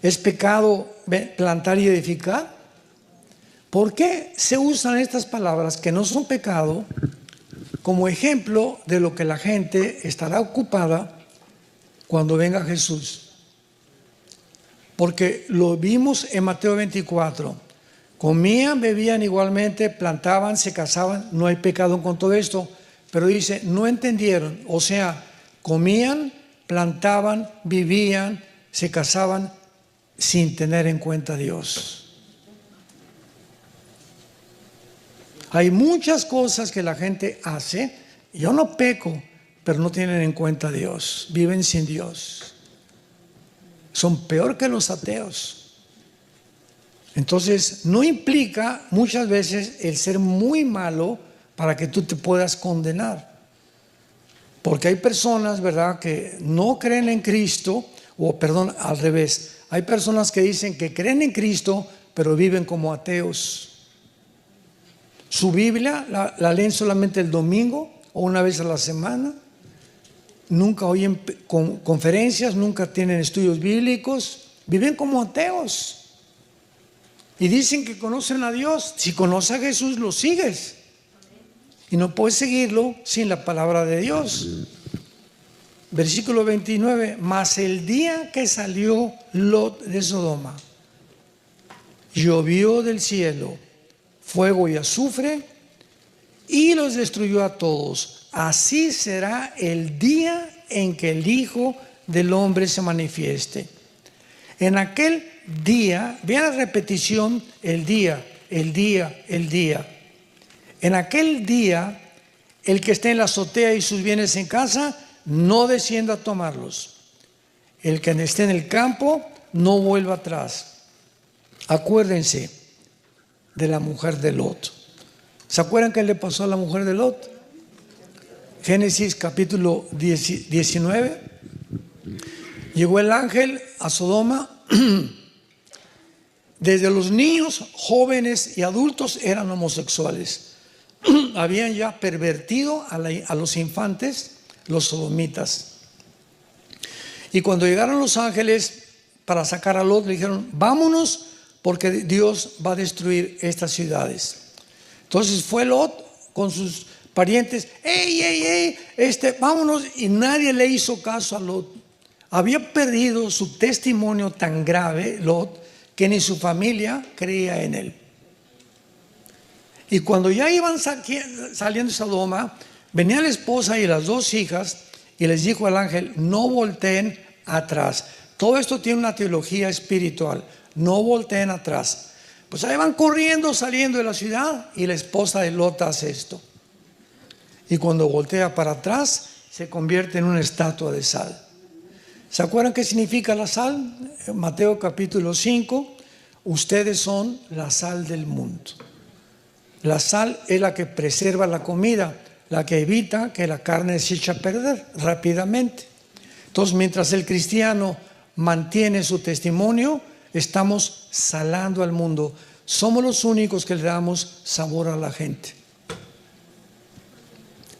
¿Es pecado plantar y edificar? ¿Por qué se usan estas palabras que no son pecado como ejemplo de lo que la gente estará ocupada cuando venga Jesús. Porque lo vimos en Mateo 24. Comían, bebían igualmente, plantaban, se casaban. No hay pecado con todo esto. Pero dice, no entendieron. O sea, comían, plantaban, vivían, se casaban sin tener en cuenta a Dios. Hay muchas cosas que la gente hace. Yo no peco, pero no tienen en cuenta a Dios. Viven sin Dios. Son peor que los ateos. Entonces, no implica muchas veces el ser muy malo para que tú te puedas condenar. Porque hay personas, ¿verdad?, que no creen en Cristo, o perdón, al revés. Hay personas que dicen que creen en Cristo, pero viven como ateos. Su Biblia la leen solamente el domingo o una vez a la semana. Nunca oyen conferencias, nunca tienen estudios bíblicos. Viven como ateos. Y dicen que conocen a Dios. Si conoces a Jesús, lo sigues. Y no puedes seguirlo sin la palabra de Dios. Versículo 29. Mas el día que salió Lot de Sodoma, llovió del cielo fuego y azufre y los destruyó a todos. Así será el día en que el Hijo del Hombre se manifieste. En aquel día, vean la repetición, el día, el día, el día. En aquel día, el que esté en la azotea y sus bienes en casa, no descienda a tomarlos. El que esté en el campo, no vuelva atrás. Acuérdense de la mujer de Lot. ¿Se acuerdan qué le pasó a la mujer de Lot? Génesis capítulo 19. Llegó el ángel a Sodoma. Desde los niños, jóvenes y adultos eran homosexuales. Habían ya pervertido a los infantes, los sodomitas. Y cuando llegaron los ángeles para sacar a Lot, le dijeron, vámonos, porque Dios va a destruir estas ciudades. Entonces fue Lot con sus parientes, vámonos, y nadie le hizo caso a Lot. Había perdido su testimonio tan grave, Lot, que ni su familia creía en él. Y cuando ya iban saliendo de Sodoma, venía la esposa y las dos hijas y les dijo al ángel, no volteen atrás. Todo esto tiene una teología espiritual. No volteen atrás. Pues ahí van corriendo, saliendo de la ciudad, y la esposa de Lot hace esto. Y cuando voltea para atrás, se convierte en una estatua de sal. ¿Se acuerdan qué significa la sal? En Mateo capítulo 5, ustedes son la sal del mundo. La sal es la que preserva la comida, la que evita que la carne se eche a perder rápidamente. Entonces, mientras el cristiano mantiene su testimonio, estamos salando al mundo. Somos los únicos que le damos sabor a la gente.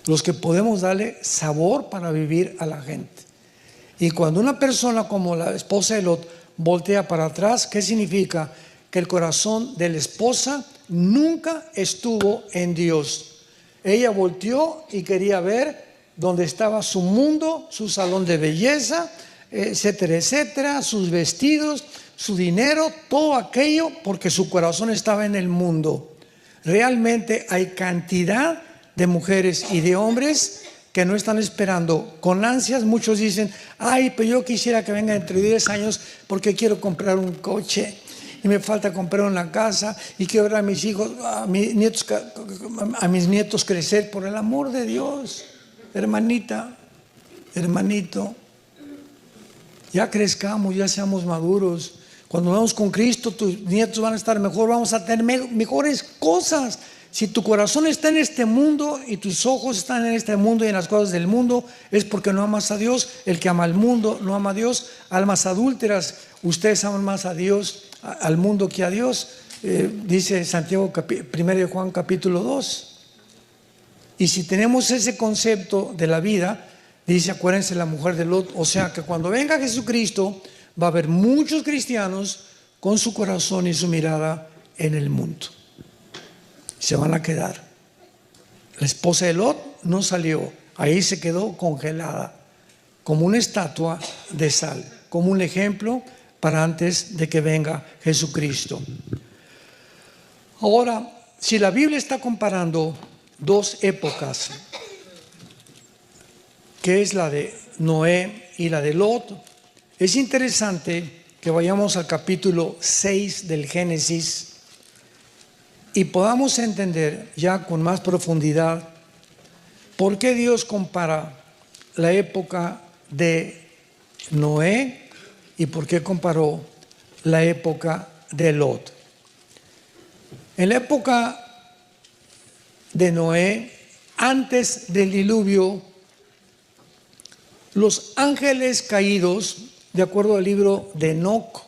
Los que podemos darle sabor para vivir a la gente. Y cuando una persona como la esposa de Lot voltea para atrás, ¿qué significa? Que el corazón de la esposa nunca estuvo en Dios. Ella volteó y quería ver dónde estaba su mundo, su salón de belleza, etcétera, etcétera, sus vestidos, su dinero, todo aquello, porque su corazón estaba en el mundo. Realmente hay cantidad de mujeres y de hombres que no están esperando con ansias. Muchos dicen, ay, pero yo quisiera que venga entre 10 años porque quiero comprar un coche y me falta comprar una casa y quiero ver a mis hijos, a mis nietos crecer. Por el amor de Dios, hermanita, hermanito, ya crezcamos, ya seamos maduros. Cuando vamos con Cristo, tus nietos van a estar mejor, vamos a tener mejores cosas. Si tu corazón está en este mundo y tus ojos están en este mundo y en las cosas del mundo, es porque no amas a Dios. El que ama al mundo no ama a Dios. Almas adúlteras, ustedes aman más a Dios, al mundo que a Dios. Dice Santiago, 1 Juan capítulo 2. Y si tenemos ese concepto de la vida, dice, acuérdense la mujer de Lot. O sea que cuando venga Jesucristo, va a haber muchos cristianos con su corazón y su mirada en el mundo. Se van a quedar. La esposa de Lot no salió, ahí se quedó congelada como una estatua de sal, como un ejemplo para antes de que venga Jesucristo. Ahora, si la Biblia está comparando dos épocas, que es la de Noé y la de Lot, es interesante que vayamos al capítulo 6 del Génesis y podamos entender ya con más profundidad por qué Dios compara la época de Noé y por qué comparó la época de Lot. En la época de Noé, antes del diluvio, los ángeles caídos, de acuerdo al libro de Enoc,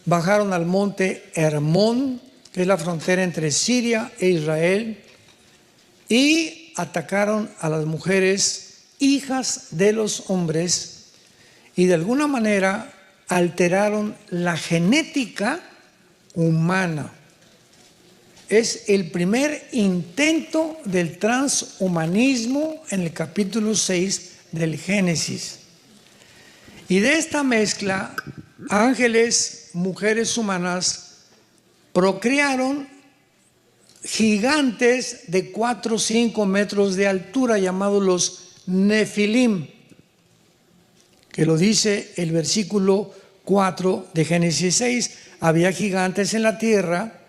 bajaron al monte Hermón, que es la frontera entre Siria e Israel, y atacaron a las mujeres, hijas de los hombres, y de alguna manera alteraron la genética humana. Es el primer intento del transhumanismo en el capítulo 6 del Génesis. Y de esta mezcla, ángeles, mujeres humanas, procrearon gigantes de 4 o 5 metros de altura, llamados los Nefilim, que lo dice el versículo 4 de Génesis 6. Había gigantes en la tierra.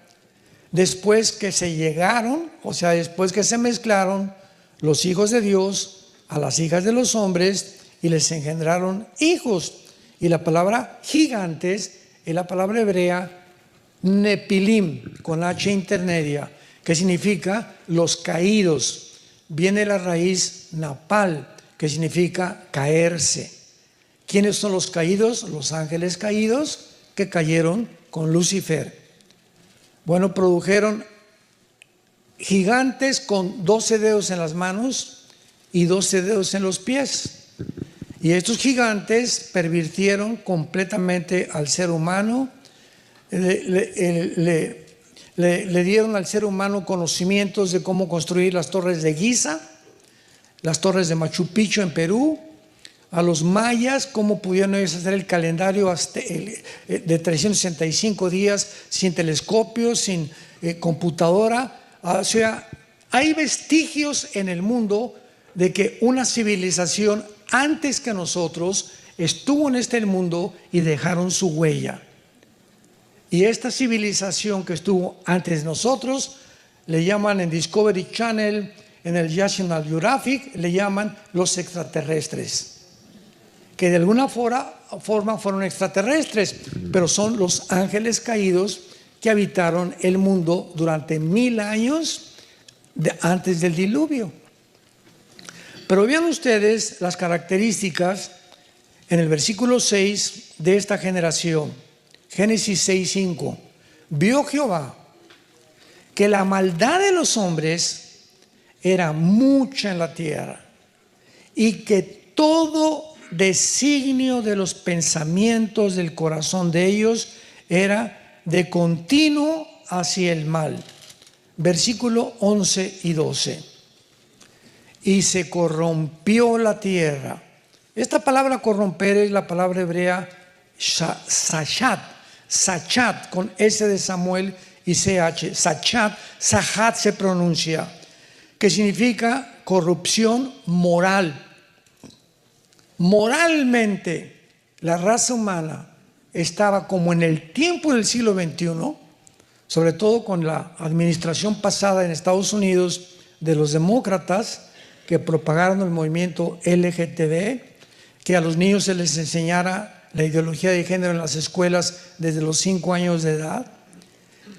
Después que se llegaron, o sea, después que se mezclaron los hijos de Dios a las hijas de los hombres y les engendraron hijos. Y la palabra gigantes es la palabra hebrea Nepilim, con H intermedia, que significa los caídos. Viene la raíz napal, que significa caerse. ¿Quiénes son los caídos? Los ángeles caídos que cayeron con Lucifer. Bueno, produjeron gigantes con 12 dedos en las manos y 12 dedos en los pies. Y estos gigantes pervirtieron completamente al ser humano, le dieron al ser humano conocimientos de cómo construir las torres de Giza, las torres de Machu Picchu en Perú, a los mayas, cómo pudieron ellos hacer el calendario de 365 días sin telescopio, sin computadora. O sea, hay vestigios en el mundo de que una civilización antes que nosotros estuvo en este mundo y dejaron su huella. Y esta civilización que estuvo antes de nosotros, le llaman en Discovery Channel, en el National Geographic, le llaman los extraterrestres. Que de alguna forma fueron extraterrestres, pero son los ángeles caídos que habitaron el mundo durante 1000 años antes del diluvio. Pero vean ustedes las características en el versículo 6 de esta generación. Génesis 6:5. Vio Jehová que la maldad de los hombres era mucha en la tierra y que todo designio de los pensamientos del corazón de ellos era de continuo hacia el mal. Versículo 11 y 12. Y se corrompió la tierra. Esta palabra corromper es la palabra hebrea sachat, con S de Samuel y CH. Sachat se pronuncia, que significa corrupción moral. Moralmente, la raza humana estaba como en el tiempo del siglo XXI, sobre todo con la administración pasada en Estados Unidos de los demócratas que propagaron el movimiento LGTB, que a los niños se les enseñara la ideología de género en las escuelas desde los 5 años de edad,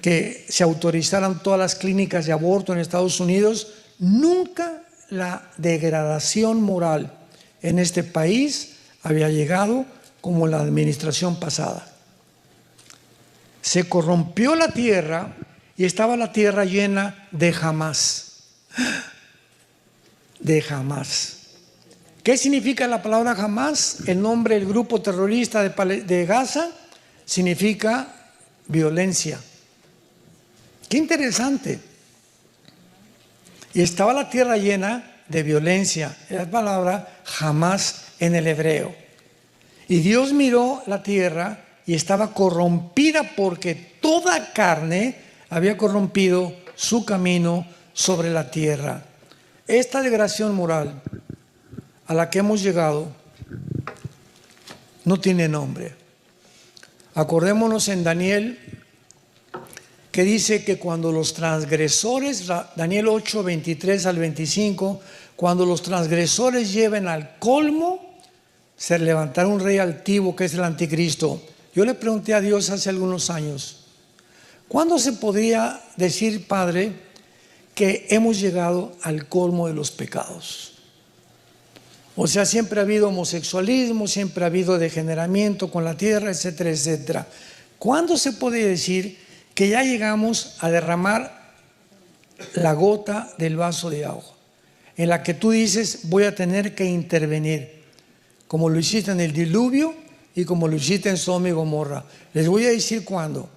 que se autorizaran todas las clínicas de aborto en Estados Unidos. Nunca la degradación moral en este país había llegado como la administración pasada. Se corrompió la tierra y estaba la tierra llena de Hamás. De Hamás. ¿Qué significa la palabra Hamás? El nombre del grupo terrorista de Gaza significa violencia. Qué interesante. Y estaba la tierra llena de violencia. La palabra Hamás en el hebreo. Y Dios miró la tierra y estaba corrompida porque toda carne había corrompido su camino sobre la tierra. Esta degradación moral a la que hemos llegado no tiene nombre. Acordémonos en Daniel, que dice que cuando los transgresores, Daniel 8, 23 al 25, cuando los transgresores lleven al colmo, se levantará un rey altivo que es el anticristo. Yo le pregunté a Dios hace algunos años, ¿cuándo se podría decir, Padre, que hemos llegado al colmo de los pecados? O sea, siempre ha habido homosexualismo, siempre ha habido degeneramiento con la tierra, etcétera, etcétera. ¿Cuándo se puede decir que ya llegamos a derramar la gota del vaso de agua, en la que tú dices, voy a tener que intervenir, como lo hiciste en el diluvio y como lo hiciste en Sodoma y Gomorra? Les voy a decir cuándo.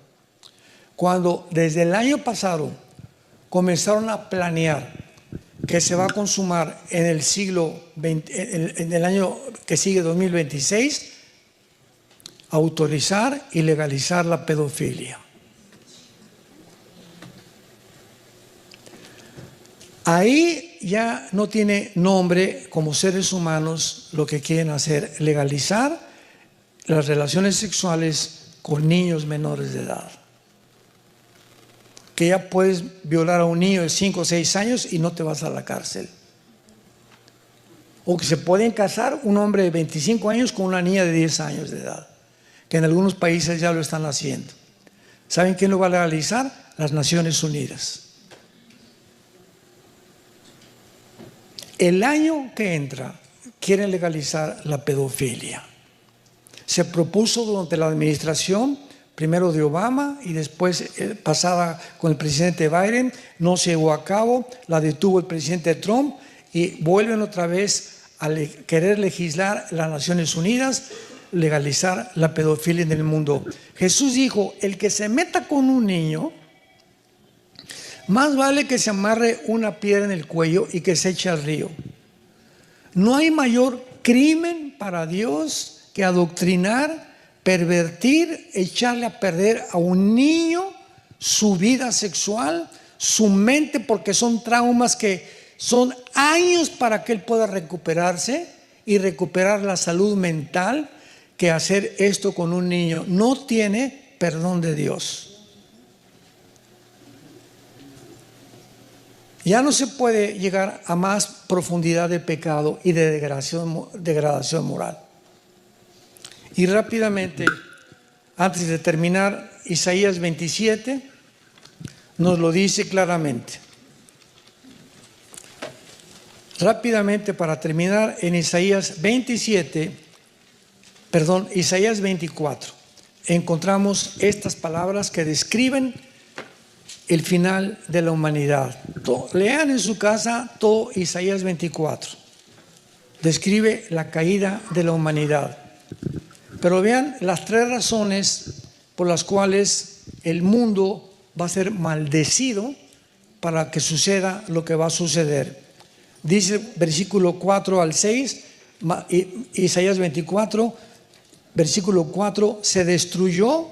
Cuando desde el año pasado comenzaron a planear que se va a consumar en el siglo 20, en el año que sigue, 2026, autorizar y legalizar la pedofilia. Ahí ya no tiene nombre como seres humanos lo que quieren hacer, legalizar las relaciones sexuales con niños menores de edad. Que ya puedes violar a un niño de 5 o 6 años y no te vas a la cárcel. O que se pueden casar un hombre de 25 años con una niña de 10 años de edad, que en algunos países ya lo están haciendo. ¿Saben quién lo va a legalizar? Las Naciones Unidas. El año que entra quieren legalizar la pedofilia. Se propuso durante la administración, primero de Obama y después pasada con el presidente Biden, no se llevó a cabo, la detuvo el presidente Trump y vuelven otra vez a querer legislar las Naciones Unidas, legalizar la pedofilia en el mundo. Jesús dijo, el que se meta con un niño, más vale que se amarre una piedra en el cuello y que se eche al río. No hay mayor crimen para Dios que adoctrinar, pervertir, echarle a perder a un niño su vida sexual, su mente, porque son traumas que son años para que él pueda recuperarse y recuperar la salud mental, que hacer esto con un niño no tiene perdón de Dios. Ya no se puede llegar a más profundidad de pecado y de degradación moral. Y rápidamente, antes de terminar, Isaías 27 nos lo dice claramente. Rápidamente, para terminar, en Isaías 24, encontramos estas palabras que describen el final de la humanidad. Lean en su casa todo Isaías 24. Describe la caída de la humanidad. Pero vean las 3 razones por las cuales el mundo va a ser maldecido para que suceda lo que va a suceder. Dice versículo 4 al 6, Isaías 24, versículo 4, se destruyó,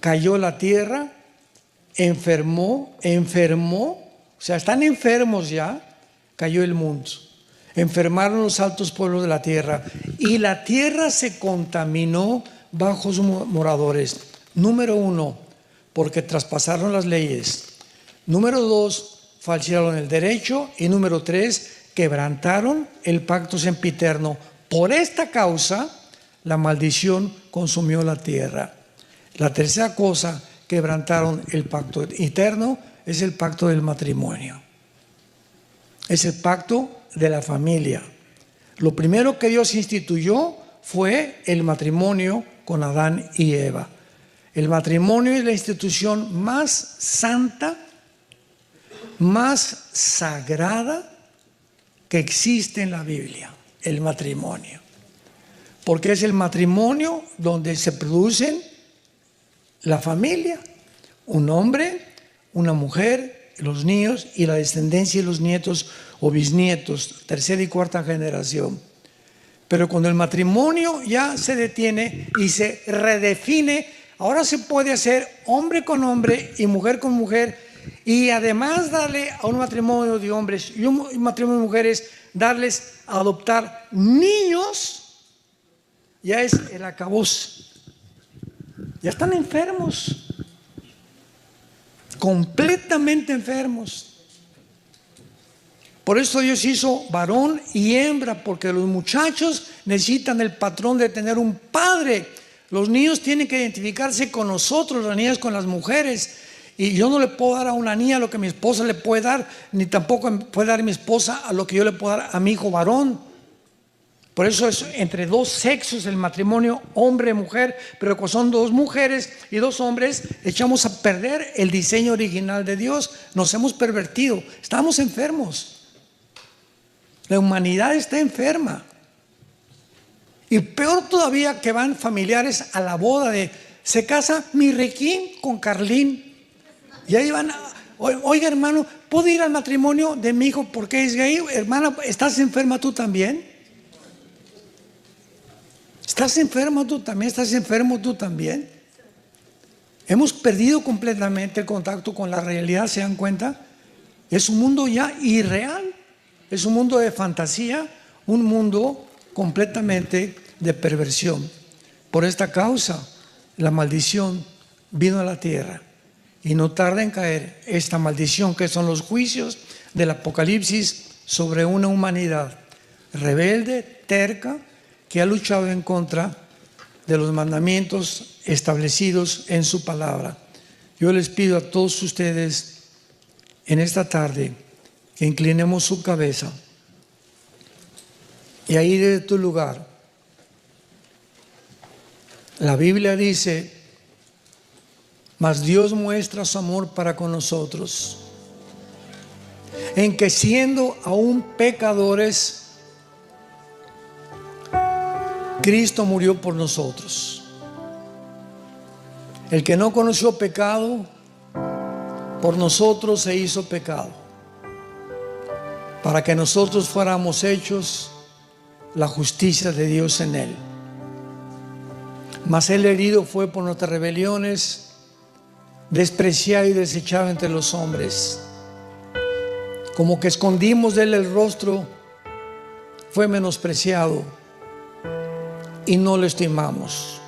cayó la tierra, enfermó, o sea, están enfermos ya, cayó el mundo. Enfermaron los altos pueblos de la tierra y la tierra se contaminó bajo sus moradores. Número 1, porque traspasaron las leyes. Número 2, falsearon el derecho. Y número 3, quebrantaron el pacto sempiterno. Por esta causa, la maldición consumió la tierra. La tercera cosa, quebrantaron el pacto eterno, es el pacto del matrimonio. Es el pacto de la familia. Lo primero que Dios instituyó fue el matrimonio con Adán y Eva. El matrimonio es la institución más santa, más sagrada que existe en la Biblia, el matrimonio. Porque es el matrimonio donde se producen la familia, un hombre, una mujer, los niños y la descendencia y los nietos o bisnietos, tercera y cuarta generación. Pero cuando el matrimonio ya se detiene y se redefine, ahora se puede hacer hombre con hombre y mujer con mujer, y además darle a un matrimonio de hombres y un matrimonio de mujeres, darles a adoptar niños, ya es el acabose. Ya están enfermos, completamente enfermos. Por eso Dios hizo varón y hembra, porque los muchachos necesitan el patrón de tener un padre. Los niños tienen que identificarse con nosotros, las niñas con las mujeres. Y yo no le puedo dar a una niña lo que mi esposa le puede dar, ni tampoco puede dar mi esposa a lo que yo le puedo dar a mi hijo varón. Por eso es entre dos sexos el matrimonio, hombre-mujer, pero cuando son dos mujeres y dos hombres, echamos a perder el diseño original de Dios. Nos hemos pervertido, estamos enfermos. La humanidad está enferma. Y peor todavía que van familiares a la boda de, se casa mi Requín con Carlín. Y ahí van, oiga hermano, ¿puedo ir al matrimonio de mi hijo porque es gay? Hermana, ¿estás enferma tú también? ¿Estás enfermo tú también? ¿Estás enfermo tú también? Hemos perdido completamente el contacto con la realidad, ¿se dan cuenta? Es un mundo ya irreal. Es un mundo de fantasía, un mundo completamente de perversión. Por esta causa, la maldición vino a la tierra y no tarda en caer esta maldición, que son los juicios del Apocalipsis sobre una humanidad rebelde, terca, que ha luchado en contra de los mandamientos establecidos en su palabra. Yo les pido a todos ustedes en esta tarde que inclinemos su cabeza y ahí desde tu lugar. La Biblia dice, mas Dios muestra su amor para con nosotros, en que siendo aún pecadores, Cristo murió por nosotros. El que no conoció pecado, por nosotros se hizo pecado, para que nosotros fuéramos hechos la justicia de Dios en él. Mas él herido fue por nuestras rebeliones, despreciado y desechado entre los hombres. Como que escondimos de él el rostro, fue menospreciado y no lo estimamos.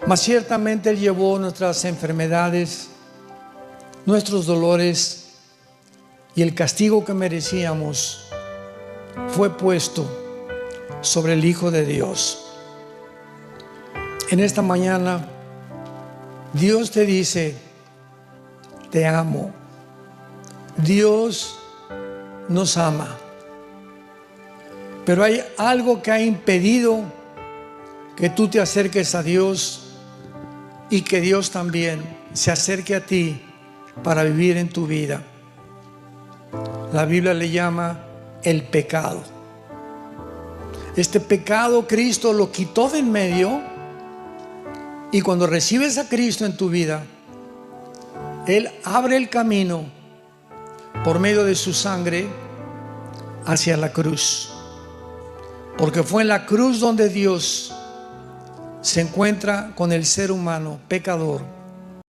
Mas ciertamente él llevó nuestras enfermedades, nuestros dolores, y el castigo que merecíamos fue puesto sobre el Hijo de Dios. En esta mañana Dios te dice, te amo. Dios nos ama. Pero hay algo que ha impedido que tú te acerques a Dios y que Dios también se acerque a ti para vivir en tu vida. La Biblia le llama el pecado. Este pecado Cristo lo quitó de en medio, y cuando recibes a Cristo en tu vida, Él abre el camino por medio de su sangre hacia la cruz. Porque fue en la cruz donde Dios se encuentra con el ser humano pecador